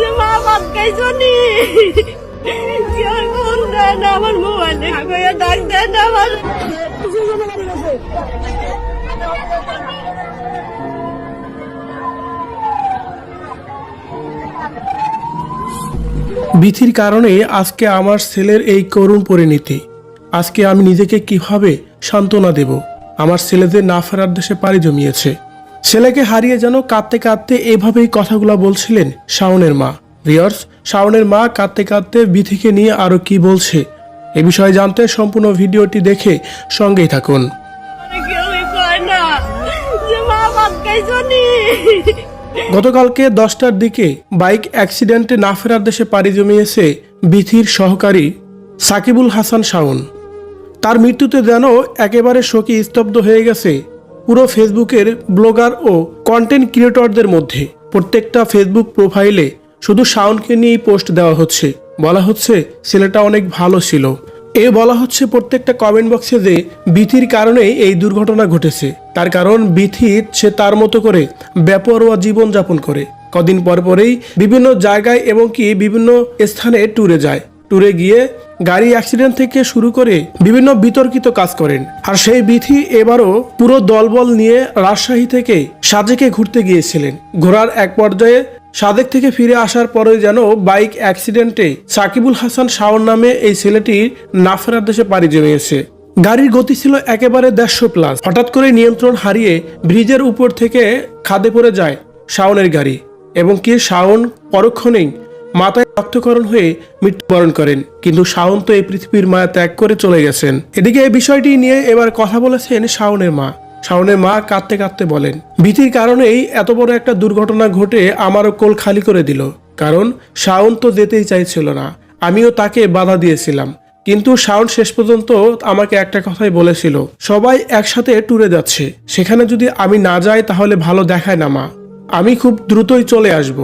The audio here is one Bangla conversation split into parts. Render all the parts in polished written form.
যে মা ভাত খাইছনি কি আর কোন দেয় না আমার মোবাইলে কইয়া ডাক দেয় না আমার বিথির কারণে আজকে আমার ছেলের এই করুণ পরিণতি। আজকে আমি নিজেকে কিভাবে সান্ত্বনা দেব? আমার ছেলেদের না ফেরার দেশে পাড়ি জমিয়েছে। ছেলেকে হারিয়ে যেন কাঁদতে কাঁদতে এভাবেই কথাগুলো বলছিলেন শাওনের মা। ভিউয়ার্স, শাওনের মা কাঁদতে কাঁদতে বিথিকে নিয়ে আরো কি বলছে এ বিষয়ে জানতে সম্পূর্ণ ভিডিওটি দেখে সঙ্গেই থাকুন। কেউই কয় না যে মা ভাত খাইছনি। গতকালকে 10টার দিকে বাইক অ্যাক্সিডেন্টে না ফেরার দেশে পাড়ি জমিয়েছে বিথির সহকারী সাকিবুল হাসান শাওন। তার মৃত্যুতে যেন একেবারে শোকে স্তব্ধ হয়ে গেছে পুরো ফেসবুকের ব্লগার ও কন্টেন্ট ক্রিয়েটরদের মধ্যে। প্রত্যেকটা ফেসবুক প্রোফাইলে শুধু শাওনকে নিয়েই পোস্ট দেওয়া হচ্ছে। বলা হচ্ছে ছেলেটা অনেক ভালো ছিল। বলা হচ্ছে প্রত্যেকটা কমেন্ট বক্সে যে বিথির কারণেই এই দুর্ঘটনা ঘটেছে। তার কারণ বিথি সে তার মতো করে বেপরোয়া জীবনযাপন করে। কদিন পর পরেই বিভিন্ন জায়গায় এবং কি বিভিন্ন স্থানে ট্যুরে যায়। ট্যুরে গিয়ে গাড়ি অ্যাক্সিডেন্ট থেকে শুরু করে বিভিন্ন বিতর্কিত কাজ করেন। আর সেই বিথি এবারও পুরো দলবল নিয়ে রাজশাহী থেকে সাজেকে ঘুরতে গিয়েছিলেন। ঘোরার এক পর্যায়ে সাদেক থেকে ফিরে আসার পরে যেন বাইক অ্যাক্সিডেন্টে সাকিবুল হাসান শাওন নামে এই ছেলেটি না ফেরার দেশে পাড়ি জমিয়েছে। গাড়ির গতি ছিল একেবারে 150+। হঠাৎ করে নিয়ন্ত্রণ হারিয়ে ব্রিজের উপর থেকে খাদে পড়ে যায় শাওনের গাড়ি এবং কি শাওন পরক্ষণেই মাথায় রক্তক্ষরণ হয়ে মৃত্যুবরণ করেন। কিন্তু শাওন তো এই পৃথিবীর মায়া ত্যাগ করে চলে গেছেন। এদিকে এই বিষয়টি নিয়ে এবার কথা বলেছেন শাওনের মা। শাওনের মা কাঁদতে কাঁদতে বলেন, বিথির কারণেই এত বড় একটা দুর্ঘটনা ঘটে আমারও কোল খালি করে দিল। কারণ শাওন তো যেতেই চাইছিল না, আমিও তাকে বাধা দিয়েছিলাম। কিন্তু শাওন শেষ পর্যন্ত আমাকে একটা কথাই বলেছিল, সবাই একসাথে ট্যুরে যাচ্ছে, সেখানে যদি আমি না যাই তাহলে ভালো দেখায় না মা। আমি খুব দ্রুতই চলে আসব,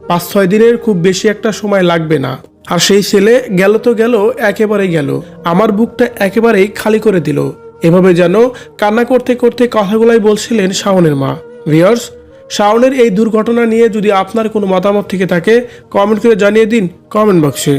5-6 দিনের খুব বেশি একটা সময় লাগবে না। আর সেই ছেলে গেল তো গেল, একেবারেই গেল, আমার বুকটা একেবারেই খালি করে দিল। এভাবে যেন কান্না করতে করতে কথাগুলাই বলছিলেন শাওনের মা। ভিউয়ার্স, শাওনের এই দুর্ঘটনা নিয়ে যদি আপনার কোনো মতামত থেকে থাকে কমেন্ট করে জানিয়ে দিন কমেন্ট বক্সে।